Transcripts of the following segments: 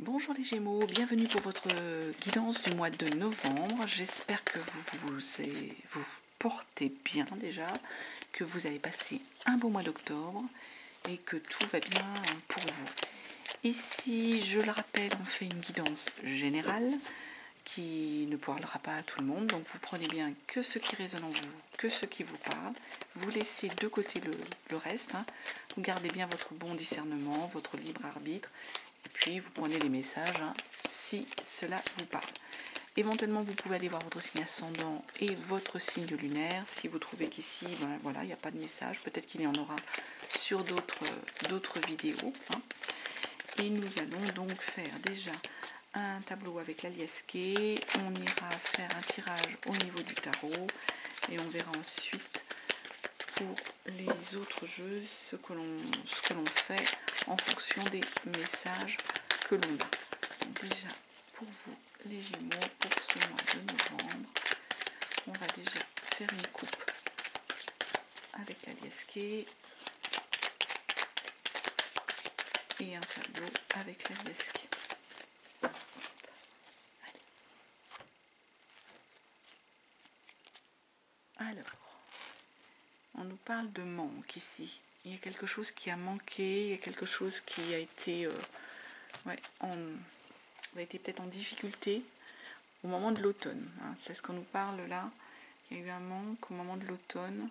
Bonjour les Gémeaux, bienvenue pour votre guidance du mois de novembre. J'espère que vous portez bien déjà, que vous avez passé un beau mois d'octobre et que tout va bien pour vous. Ici, je le rappelle, on fait une guidance générale qui ne parlera pas à tout le monde. Donc vous prenez bien que ce qui résonne en vous, que ce qui vous parle. Vous laissez de côté le reste. Vous gardez bien votre bon discernement, votre libre arbitre. Et puis vous prenez les messages si cela vous parle. Éventuellement, vous pouvez aller voir votre signe ascendant et votre signe lunaire. Si vous trouvez qu'ici, voilà, il n'y a pas de message, peut-être qu'il y en aura sur d'autres vidéos. Et nous allons donc faire déjà un tableau avec la liasquée. On ira faire un tirage au niveau du tarot et on verra ensuite pour les autres jeux ce que l'on fait en fonction des messages que l'on a. Déjà pour vous les Gémeaux, pour ce mois de novembre, on va déjà faire une coupe avec la liasquée et un tableau avec la liasquée. Alors, on nous parle de manque ici. Il y a quelque chose qui a manqué, il y a quelque chose qui a été, été peut-être en difficulté au moment de l'automne. C'est ce qu'on nous parle là. Il y a eu un manque au moment de l'automne.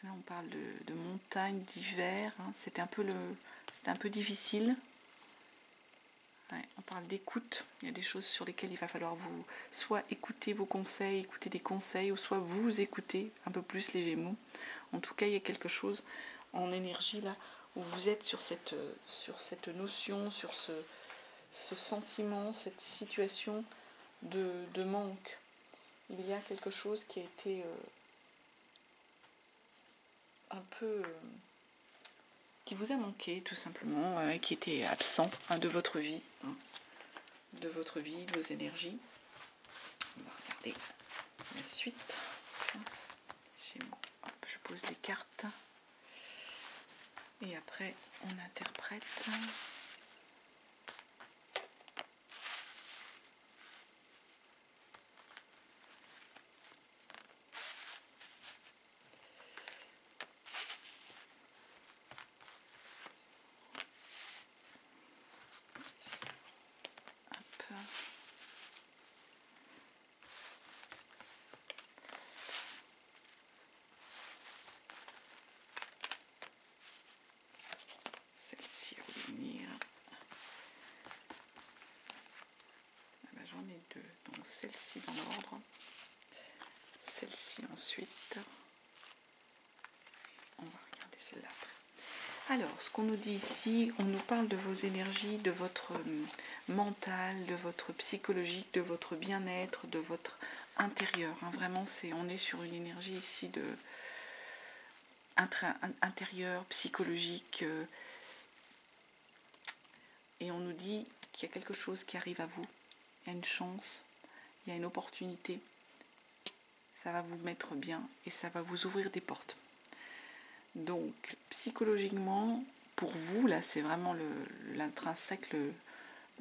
Là, on parle de montagne, d'hiver. C'était un peu difficile. On parle d'écoute. Il y a des choses sur lesquelles il va falloir vous soit écouter vos conseils, écouter des conseils, ou soit vous écouter un peu plus les Gémeaux. En tout cas, il y a quelque chose en énergie là où vous êtes sur cette notion, sur ce sentiment, cette situation de manque. Il y a quelque chose qui a été un peu qui vous a manqué tout simplement, qui était absent de votre vie, de vos énergies. On va regarder la suite. Je pose les cartes et après on interprète. Celle-ci à venir. J'en ai deux, donc celle-ci dans l'ordre, celle-ci ensuite. On va regarder celle-là après. Alors, ce qu'on nous dit ici, on nous parle de vos énergies, de votre mental, de votre psychologique, de votre bien-être, de votre intérieur. Vraiment, on est sur une énergie ici de intérieur, psychologique. Et on nous dit qu'il y a quelque chose qui arrive à vous. Il y a une chance, il y a une opportunité. Ça va vous mettre bien et ça va vous ouvrir des portes. Donc, psychologiquement, pour vous, là, c'est vraiment l'intrinsèque,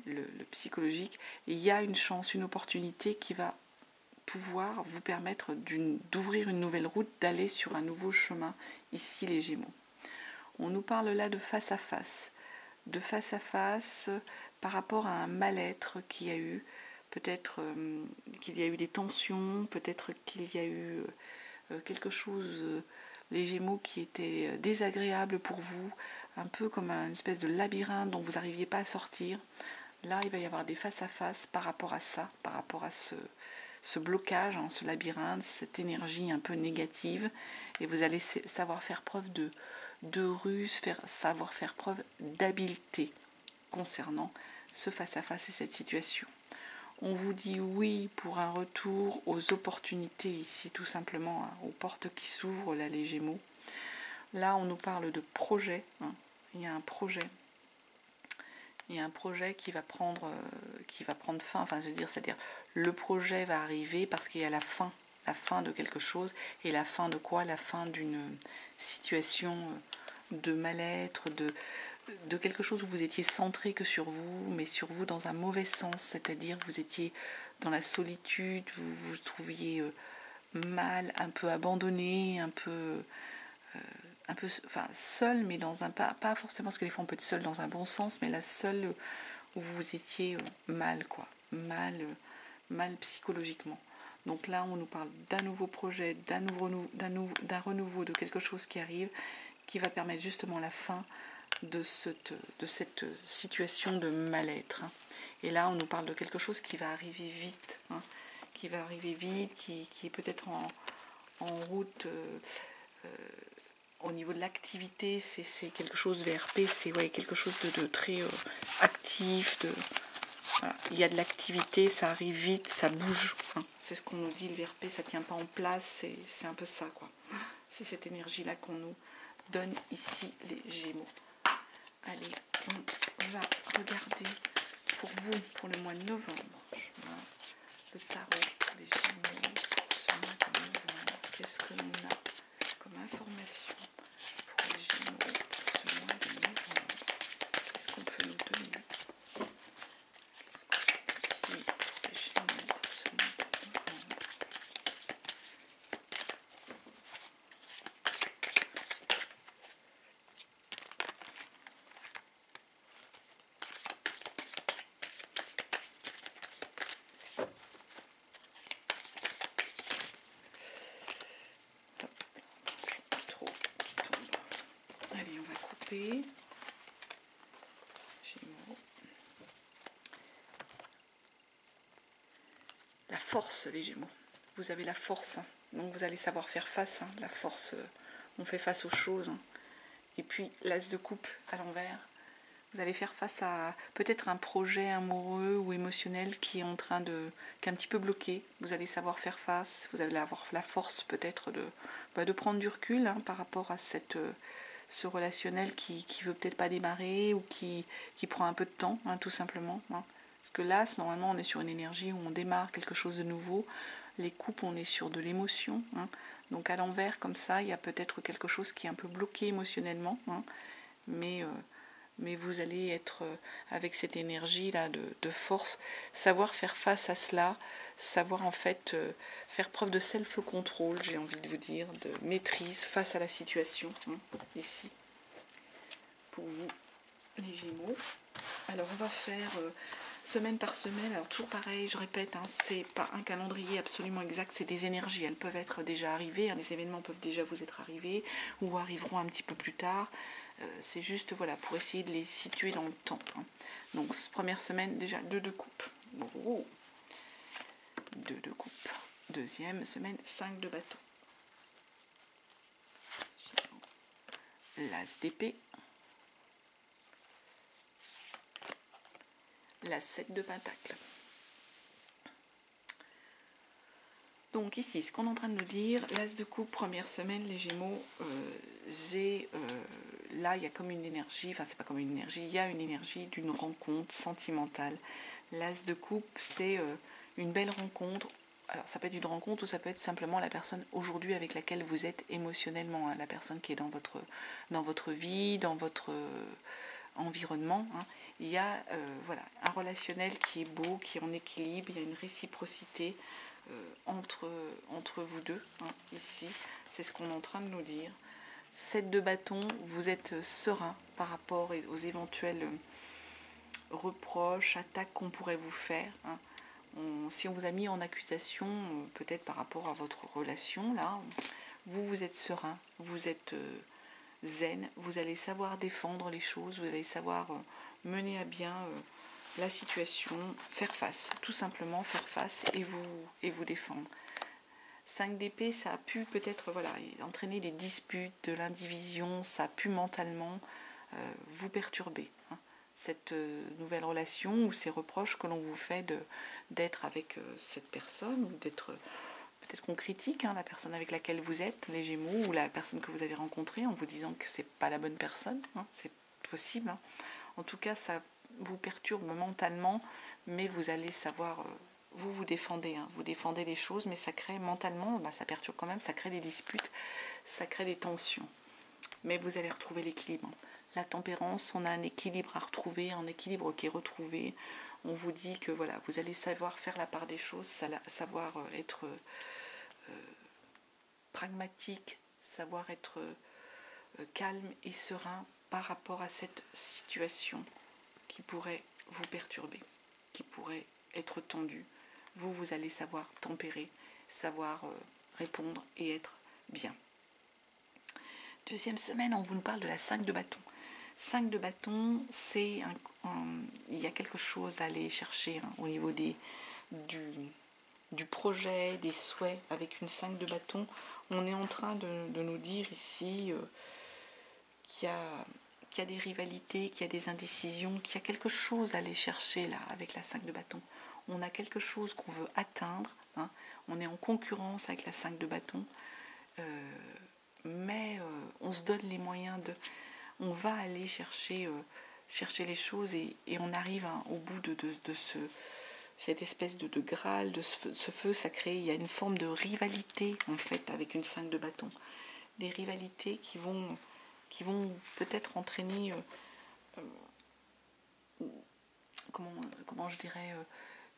le psychologique. Et il y a une chance, une opportunité qui va pouvoir vous permettre d'ouvrir une nouvelle route, d'aller sur un nouveau chemin, ici les Gémeaux. On nous parle là de face à face par rapport à un mal-être qu'il y a eu. Peut-être qu'il y a eu des tensions, peut-être qu'il y a eu quelque chose, les Gémeaux, qui était désagréable pour vous, un peu comme une espèce de labyrinthe dont vous n'arriviez pas à sortir. Là, il va y avoir des face-à-face par rapport à ça, par rapport à ce blocage, ce labyrinthe, cette énergie un peu négative. Et vous allez savoir faire preuve de ruse, savoir faire preuve d'habileté concernant ce face-à-face et cette situation. On vous dit oui pour un retour aux opportunités ici, tout simplement, aux portes qui s'ouvrent, là, les Gémeaux. Là, on nous parle de projet. Il y a un projet. Il y a un projet qui va prendre fin. C'est-à-dire le projet va arriver parce qu'il y a la fin de quelque chose. Et la fin de quoi? La fin d'une situation de mal-être, de quelque chose où vous étiez centré que sur vous, mais sur vous dans un mauvais sens, c'est-à-dire vous étiez dans la solitude, vous vous trouviez mal, un peu abandonné, un peu enfin, seul, mais dans un pas forcément, parce que des fois on peut être seul dans un bon sens, mais la seule où vous étiez mal, quoi, mal psychologiquement. Donc là, on nous parle d'un nouveau projet, d'un renouveau, de quelque chose qui arrive, qui va permettre justement la fin de cette situation de mal-être. Et là, on nous parle de quelque chose qui va arriver vite, qui va arriver vite, qui est peut-être en route. Au niveau de l'activité, c'est quelque chose, VRP, c'est quelque chose de très actif. Voilà. Il y a de l'activité, ça arrive vite, ça bouge. C'est ce qu'on nous dit, le VRP, ça ne tient pas en place, c'est un peu ça, quoi. C'est cette énergie-là qu'on nous donne ici, les Gémeaux. Allez, on va regarder pour vous, pour le mois de novembre. Le tarot pour les Gémeaux, pour ce mois de novembre. Qu'est-ce que l'on a comme information pour les Gémeaux pour ce mois de novembre? Qu'est-ce qu'on peut nous donner? Qu'est-ce qu'on peut dire pour les Gémeaux pour ce mois de novembre? Allez, on va couper. Gémeaux. La force, les Gémeaux. Vous avez la force, donc vous allez savoir faire face. La force, on fait face aux choses. Et puis l'as de coupe à l'envers. Vous allez faire face à peut-être un projet amoureux ou émotionnel qui est qui est un petit peu bloqué. Vous allez savoir faire face. Vous allez avoir la force peut-être de prendre du recul par rapport à ce relationnel qui veut peut-être pas démarrer ou qui prend un peu de temps, tout simplement. Parce que là, normalement, on est sur une énergie où on démarre quelque chose de nouveau. Les coupes, on est sur de l'émotion. Donc à l'envers, comme ça, il y a peut-être quelque chose qui est un peu bloqué émotionnellement. Mais vous allez être avec cette énergie-là de force, savoir faire face à cela, savoir en fait faire preuve de self-control, j'ai envie de vous dire, de maîtrise face à la situation, ici, pour vous, les Gémeaux. Alors on va faire semaine par semaine, alors toujours pareil, je répète, c'est pas un calendrier absolument exact, c'est des énergies, elles peuvent être déjà arrivées, les événements peuvent déjà vous être arrivés, ou arriveront un petit peu plus tard. C'est juste voilà pour essayer de les situer dans le temps. Donc première semaine déjà 2 de coupe. 2 de coupe. Deuxième semaine 5 de bâton. L'as d'épée. La 7 de pentacle. Donc ici, ce qu'on est en train de nous dire, l'as de coupe, première semaine, les Gémeaux, là il y a comme une énergie, enfin c'est pas comme une énergie, il y a une énergie d'une rencontre sentimentale. L'as de coupe, c'est une belle rencontre. Alors ça peut être une rencontre ou ça peut être simplement la personne aujourd'hui avec laquelle vous êtes émotionnellement, la personne qui est dans votre vie, dans votre environnement. Il y a voilà, un relationnel qui est beau, qui est en équilibre, il y a une réciprocité entre vous deux, ici, c'est ce qu'on est en train de nous dire. 7 de bâton, vous êtes serein par rapport aux éventuels reproches, attaques qu'on pourrait vous faire. Si on vous a mis en accusation, peut-être par rapport à votre relation, là, vous êtes serein, vous êtes zen, vous allez savoir défendre les choses, vous allez savoir mener à bien la situation, faire face, tout simplement faire face et vous défendre. 5 d'épée, ça a pu peut-être entraîner des disputes, de l'indivision, ça a pu mentalement vous perturber. Cette nouvelle relation ou ces reproches que l'on vous fait d'être avec cette personne, ou d'être peut-être qu'on critique la personne avec laquelle vous êtes, les Gémeaux, ou la personne que vous avez rencontrée en vous disant que c'est pas la bonne personne, c'est possible. En tout cas, ça vous perturbe mentalement, mais vous allez savoir, vous défendez, vous défendez les choses, mais ça crée mentalement, ça perturbe quand même, ça crée des disputes, ça crée des tensions. Mais vous allez retrouver l'équilibre. la tempérance, on a un équilibre à retrouver, un équilibre qui est retrouvé. On vous dit que voilà, vous allez savoir faire la part des choses, savoir être pragmatique, savoir être calme et serein par rapport à cette situation qui pourrait vous perturber, qui pourrait être tendue. Vous allez savoir tempérer, savoir répondre et être bien. Deuxième semaine, on vous parle de la 5 de bâton. 5 de bâton, c'est il y a quelque chose à aller chercher au niveau du projet, des souhaits. Avec une 5 de bâton, on est en train de nous dire ici qu'il y a des rivalités, qu'il y a des indécisions, qu'il y a quelque chose à aller chercher là avec la 5 de bâton. On a quelque chose qu'on veut atteindre, on est en concurrence avec la 5 de bâton, mais on se donne les moyens de... On va aller chercher les choses et on arrive au bout de cette espèce de Graal, de ce feu sacré. Il y a une forme de rivalité en fait avec une 5 de bâton. Des rivalités qui vont peut-être entraîner, comment je dirais,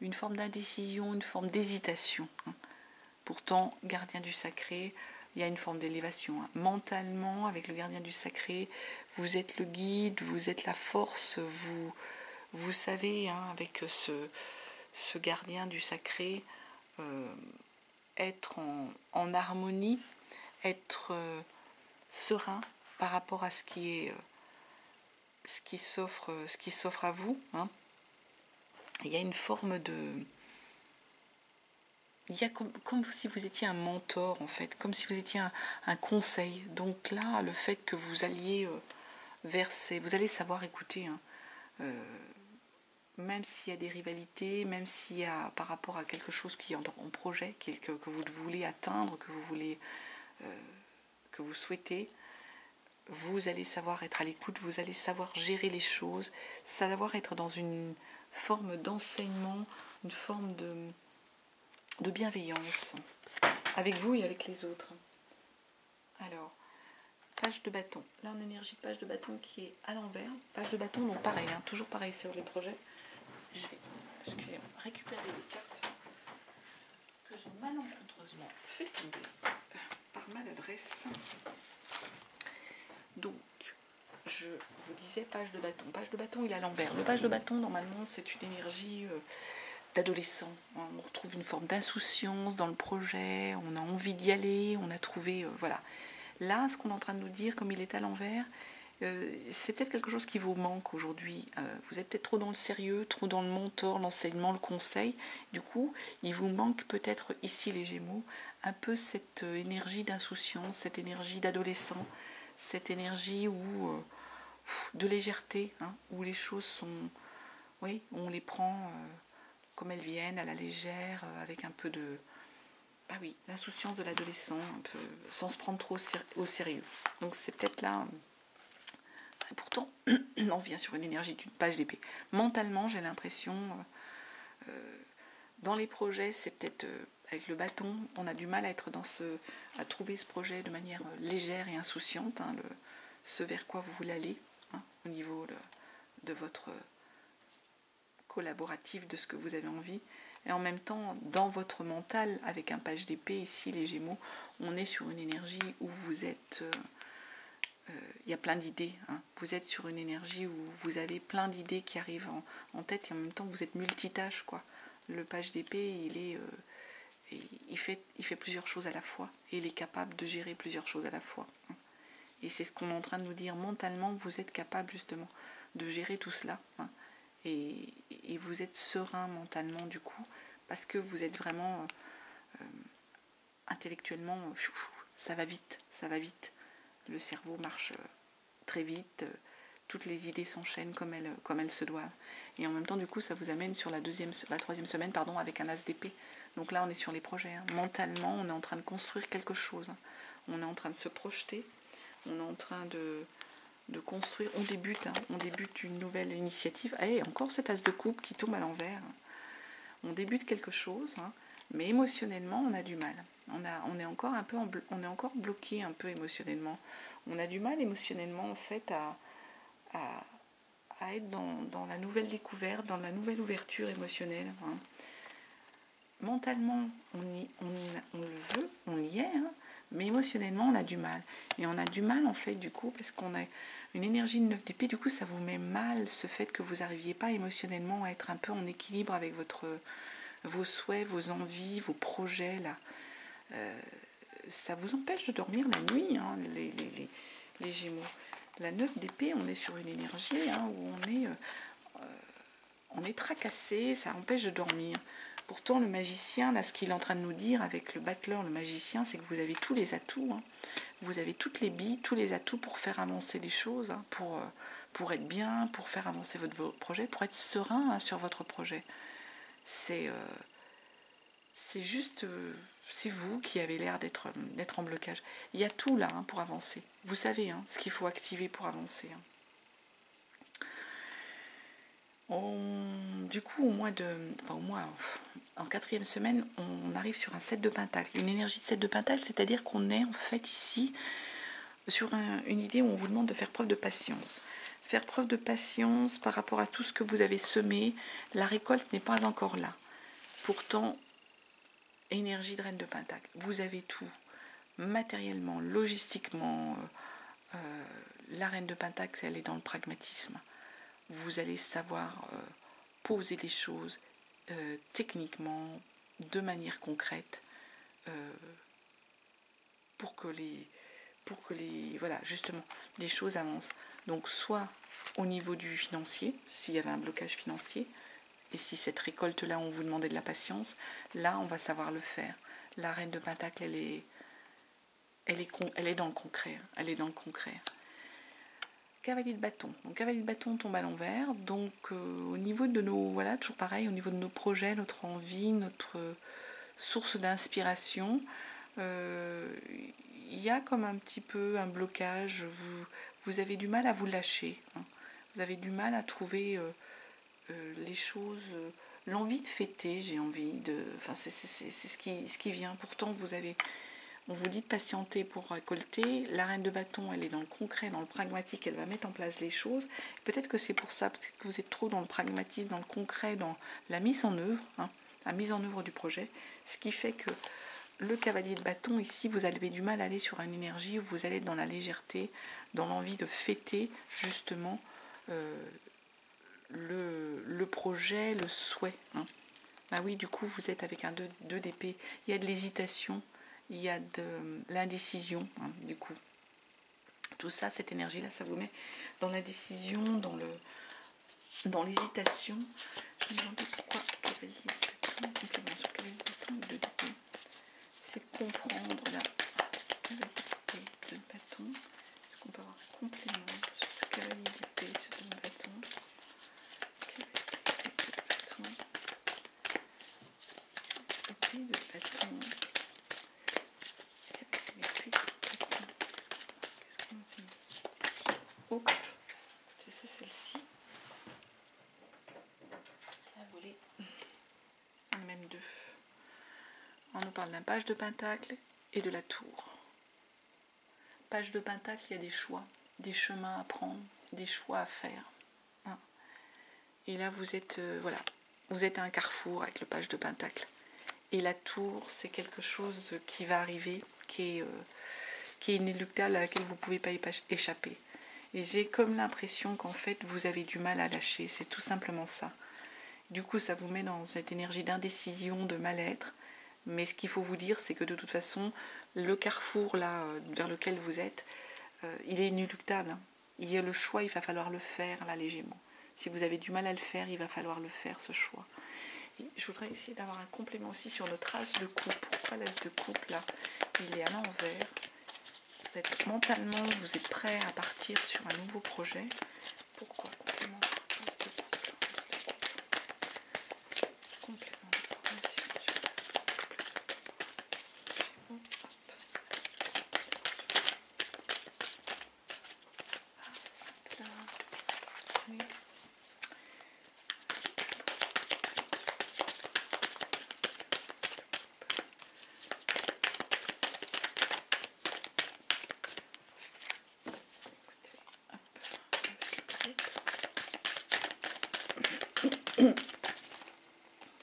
une forme d'indécision, une forme d'hésitation. Pourtant, gardien du sacré, il y a une forme d'élévation. Mentalement, avec le gardien du sacré, vous êtes le guide, vous êtes la force, vous savez, avec ce gardien du sacré, être en harmonie, être serein par rapport à ce qui s'offre à vous. Il y a une forme de... Il y a comme si vous étiez un mentor, en fait, comme si vous étiez un conseil. Donc là, le fait que vous alliez verser, vous allez savoir écouter, même s'il y a des rivalités, même s'il y a par rapport à quelque chose qui est en projet, que vous voulez atteindre, que vous souhaitez, vous allez savoir être à l'écoute, vous allez savoir gérer les choses, savoir être dans une forme d'enseignement, une forme de bienveillance avec vous et avec les autres. Alors, page de bâton. Là, on a une énergie de page de bâton qui est à l'envers. Page de bâton, donc pareil, toujours pareil sur les projets. Je vais, excusez-moi, récupérer les cartes que j'ai malencontreusement fait tomber par maladresse. Donc, je vous disais page de bâton. Page de bâton, il est à l'envers. Le page de bâton, normalement, c'est une énergie d'adolescent. On retrouve une forme d'insouciance dans le projet, on a envie d'y aller, on a trouvé... voilà. Là, ce qu'on est en train de nous dire, comme il est à l'envers, c'est peut-être quelque chose qui vous manque aujourd'hui. Vous êtes peut-être trop dans le sérieux, trop dans le mentor, l'enseignement, le conseil. Du coup, il vous manque peut-être ici, les Gémeaux, un peu cette énergie d'insouciance, cette énergie d'adolescent, cette énergie de légèreté, où les choses sont... Oui, on les prend comme elles viennent, à la légère, avec un peu de... Ah oui, l'insouciance de l'adolescent, un peu, sans se prendre trop au sérieux. Donc c'est peut-être là... Pourtant, on vient sur une énergie d'une page d'épée. Mentalement, j'ai l'impression, dans les projets, c'est peut-être avec le bâton, on a du mal à être à trouver ce projet de manière légère et insouciante, ce vers quoi vous voulez aller, au niveau de votre collaboratif, de ce que vous avez envie. Et en même temps, dans votre mental, avec un page d'épée, ici les Gémeaux, on est sur une énergie où vous êtes... il y a plein d'idées. Vous êtes sur une énergie où vous avez plein d'idées qui arrivent en tête et en même temps vous êtes multitâche, quoi. Le page d'épée, il fait plusieurs choses à la fois et il est capable de gérer plusieurs choses à la fois. Et c'est ce qu'on est en train de nous dire. Mentalement, vous êtes capable justement de gérer tout cela. Et vous êtes serein mentalement du coup, parce que vous êtes vraiment intellectuellement, ça va vite. Le cerveau marche très vite, toutes les idées s'enchaînent comme elles se doivent. Et en même temps, du coup, ça vous amène sur la troisième semaine, avec un as d'épée. Donc là, on est sur les projets. Mentalement, on est en train de construire quelque chose. On est en train de se projeter. On est en train de construire. On débute une nouvelle initiative. Et encore cet as de coupe qui tombe à l'envers. On débute quelque chose, mais émotionnellement, on a du mal. On est encore bloqué un peu émotionnellement. On a du mal émotionnellement, en fait, à être dans la nouvelle découverte, dans la nouvelle ouverture émotionnelle. Hein. Mentalement, on le veut, on y est, hein, mais émotionnellement, on a du mal. Et on a du mal, en fait, du coup, parce qu'on a une énergie de 9 d'épée, du coup, ça vous met mal, ce fait que vous n'arriviez pas émotionnellement à être un peu en équilibre avec vos souhaits, vos envies, vos projets, là. Ça vous empêche de dormir la nuit, hein, les Gémeaux. La 9 d'épée, on est sur une énergie hein, où on est tracassé, ça empêche de dormir. Pourtant, le magicien, là, ce qu'il est en train de nous dire avec le battleur, le magicien, c'est que vous avez tous les atouts. Hein. Vous avez toutes les billes, tous les atouts pour faire avancer les choses, hein, pour être bien, pour faire avancer votre projet, pour être serein hein, sur votre projet. C'est juste... c'est vous qui avez l'air d'être en blocage. Il y a tout là hein, pour avancer. Vous savez hein, ce qu'il faut activer pour avancer. Hein. Du coup, en 4e semaine, on arrive sur un 7 de pentacle. Une énergie de 7 de pentacle, c'est-à-dire qu'on est en fait ici sur une idée où on vous demande de faire preuve de patience. Faire preuve de patience par rapport à tout ce que vous avez semé. La récolte n'est pas encore là. Pourtant, énergie de reine de pentacle. Vous avez tout, matériellement, logistiquement. La reine de pentacle, elle est dans le pragmatisme. Vous allez savoir poser les choses techniquement, de manière concrète, pour que voilà, justement, les choses avancent. Donc, soit au niveau du financier, s'il y avait un blocage financier, et si cette récolte-là, on vous demandait de la patience, là, on va savoir le faire. La reine de pentacle, elle est dans le concret. Elle est dans le concret. Cavalier de bâton. Donc, cavalier de bâton tombe à l'envers. Donc, au niveau de nos... Voilà, toujours pareil, au niveau de nos projets, notre envie, notre source d'inspiration, il y a comme un petit peu un blocage. Vous avez du mal à vous lâcher. Hein. Vous avez du mal à trouver les choses... l'envie de fêter, j'ai envie de... Enfin, c'est ce qui vient. Pourtant, on vous dit de patienter pour récolter. La reine de bâton, elle est dans le concret, dans le pragmatique, elle va mettre en place les choses. Peut-être que c'est pour ça, peut-être que vous êtes trop dans le pragmatisme, dans le concret, dans la mise en œuvre, hein, la mise en œuvre du projet. Ce qui fait que le cavalier de bâton, ici, vous avez du mal à aller sur une énergie où vous allez être dans la légèreté, dans l'envie de fêter, justement, le projet, le souhait. Hein. Ah oui, du coup, vous êtes avec un 2 d'épée. Il y a de l'hésitation. Il y a de l'indécision, hein, du coup. Tout ça, cette énergie-là, ça vous met dans l'indécision, dans l'hésitation. Je me demandais pourquoi cavalier de bâton, complément sur cavalier de bâton et 2 d'épée. C'est comprendre la cavalier de bâton. Est-ce qu'on peut avoir un complément sur ce cavalier d'épée, ce 2 de bâton? Cavalier de bâton. Oh, c'est celle-ci. La volée. On a même 2. On nous parle d'un page de pentacle et de la tour. Page de pentacle, il y a des choix, des chemins à prendre, des choix à faire. Hein. Et là, vous êtes, voilà, vous êtes à un carrefour avec le page de pentacle. Et la tour, c'est quelque chose qui va arriver, qui est inéluctable, à laquelle vous ne pouvez pas échapper. Et j'ai comme l'impression qu'en fait, vous avez du mal à lâcher. C'est tout simplement ça. Du coup, ça vous met dans cette énergie d'indécision, de mal-être. Mais ce qu'il faut vous dire, c'est que de toute façon, le carrefour là vers lequel vous êtes, il est inéluctable. Hein. Il y a le choix, il va falloir le faire, là, les Gémeaux. Si vous avez du mal à le faire, il va falloir le faire, ce choix. Et je voudrais essayer d'avoir un complément aussi sur notre as de coupe. Pourquoi l'as de coupe, là, il est à l'envers? Vous êtes mentalement, vous êtes prêt à partir sur un nouveau projet. Pourquoi complément as de coupe, complément de formation sur là. Oui.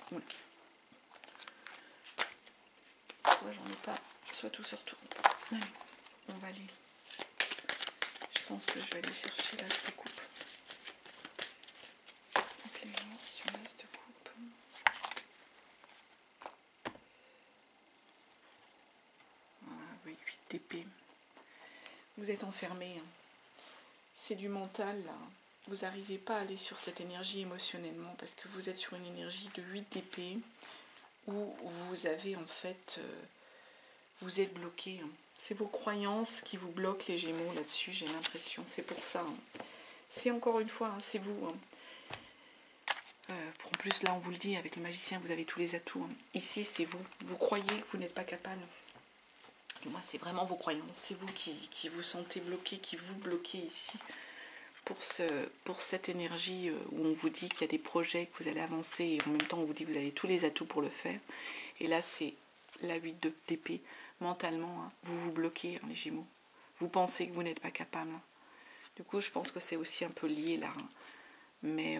Voilà. Soit j'en ai pas, soit tout se retourne. Allez, on va aller. Je pense que je vais aller chercher l'as de coupe. Donc les morts sur l'as de coupe. Ah oui, 8 d'épée. Vous êtes enfermé. Hein. C'est du mental là. Vous n'arrivez pas à aller sur cette énergie émotionnellement parce que vous êtes sur une énergie de 8 d'épée où vous avez en fait... vous êtes bloqué. Hein. C'est vos croyances qui vous bloquent les Gémeaux là-dessus, j'ai l'impression. C'est pour ça. Hein. C'est encore une fois, hein, c'est vous. Hein. En plus, là, on vous le dit, avec le magicien, vous avez tous les atouts. Hein. Ici, c'est vous. Vous croyez que vous n'êtes pas capable. Du moins, c'est vraiment vos croyances. C'est vous qui vous sentez bloqué, qui vous bloquez ici. Pour cette énergie où on vous dit qu'il y a des projets, que vous allez avancer, et en même temps, on vous dit que vous avez tous les atouts pour le faire. Et là, c'est la 8 d'épée. Mentalement, hein, vous vous bloquez, hein, les Gémeaux. Vous pensez que vous n'êtes pas capable. Hein. Du coup, je pense que c'est aussi un peu lié là. Hein. Mais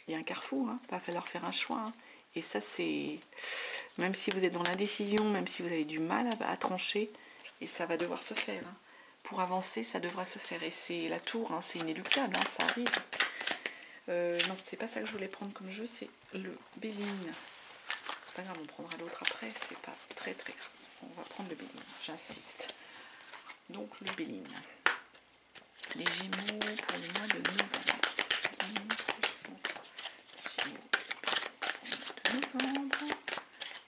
il y a un carrefour, hein. Il va falloir faire un choix. Hein. Et ça, c'est... Même si vous êtes dans l'indécision, même si vous avez du mal à trancher, et ça va devoir se faire. Hein. Pour avancer, ça devra se faire. Et c'est la tour, hein, c'est inéluctable, hein, ça arrive. Non, c'est pas ça que je voulais prendre comme jeu, c'est le Béline. C'est pas grave, on prendra l'autre après, c'est pas très très grave. On va prendre le Béline, j'insiste. Donc le Béline. Les Gémeaux pour le mois de novembre. Les Gémeaux pour le mois de novembre.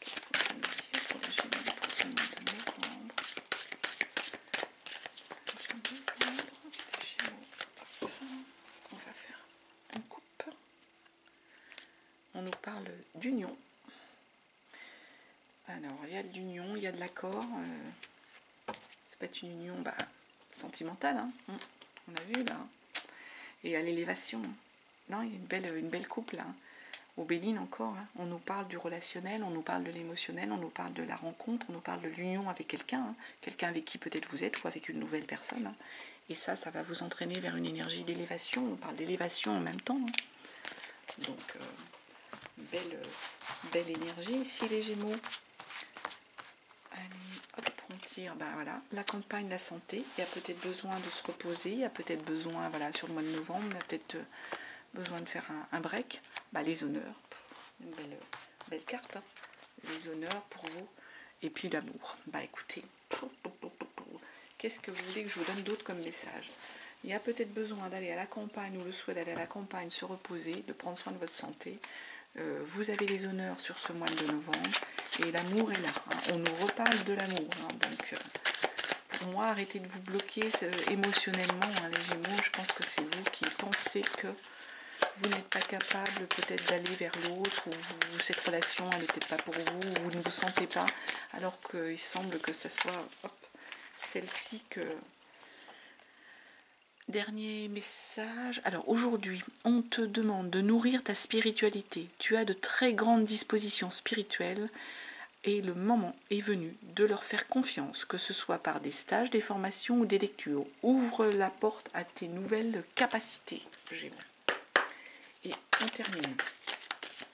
Qu'est-ce qu'on va nous dire pour les Gémeaux pour ce mois de novembre? Les Gémeaux, on va faire une coupe. On nous parle d'union. Alors, il y a de l'union, il y a de l'accord. Ça peut être une union sentimentale, hein. On a vu là. Et à l'élévation. Non, il y a une belle couple là. Au Béline encore, hein. On nous parle du relationnel, on nous parle de l'émotionnel, on nous parle de la rencontre, on nous parle de l'union avec quelqu'un. Hein. Quelqu'un avec qui peut-être vous êtes ou avec une nouvelle personne. Hein. Et ça va vous entraîner vers une énergie d'élévation. On parle d'élévation en même temps. Hein. Donc, belle énergie ici les Gémeaux. Allez, hop, on tire, voilà, la campagne, la santé, il y a peut-être besoin de se reposer, il y a peut-être besoin, voilà, sur le mois de novembre, il y a peut-être besoin de faire un break, les honneurs, une belle carte, hein. Les honneurs pour vous, et puis l'amour, écoutez, qu'est-ce que vous voulez que je vous donne d'autre comme message? Il y a peut-être besoin d'aller à la campagne, ou le souhait d'aller à la campagne, se reposer, de prendre soin de votre santé, vous avez les honneurs sur ce mois de novembre, et l'amour est là. Hein. On nous reparle de l'amour. Hein. Donc, pour moi, arrêtez de vous bloquer émotionnellement, hein, les Gémeaux. Je pense que c'est vous qui pensez que vous n'êtes pas capable peut-être d'aller vers l'autre, ou cette relation, elle n'est peut-être pas pour vous, ou vous ne vous sentez pas, alors qu'il semble que ce soit celle-ci que... Dernier message. Alors aujourd'hui, on te demande de nourrir ta spiritualité. Tu as de très grandes dispositions spirituelles et le moment est venu de leur faire confiance, que ce soit par des stages, des formations ou des lectures. Ouvre la porte à tes nouvelles capacités, Gémeaux. Et on termine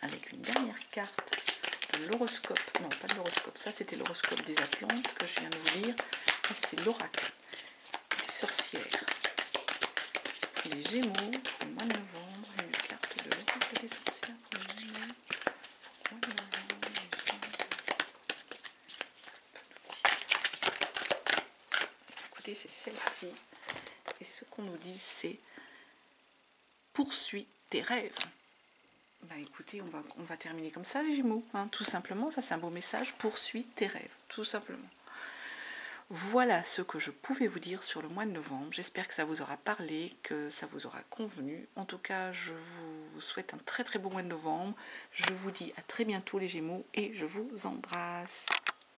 avec une dernière carte de l'horoscope. Non, pas de l'horoscope. Ça, c'était l'horoscope des Atlantes que je viens de vous lire. Ça, c'est l'oracle des sorcières. Les Gémeaux pour le mois de novembre, une carte de l'oracle des sorcières pour les Gémeaux. Pour le mois de novembre, écoutez, c'est celle-ci. Et ce qu'on nous dit, c'est poursuis tes rêves. Écoutez, on va terminer comme ça, les Gémeaux. Hein, tout simplement, ça c'est un beau message. Poursuis tes rêves, tout simplement. Voilà ce que je pouvais vous dire sur le mois de novembre. J'espère que ça vous aura parlé, que ça vous aura convenu. En tout cas, je vous souhaite un très très beau mois de novembre. Je vous dis à très bientôt les Gémeaux et je vous embrasse.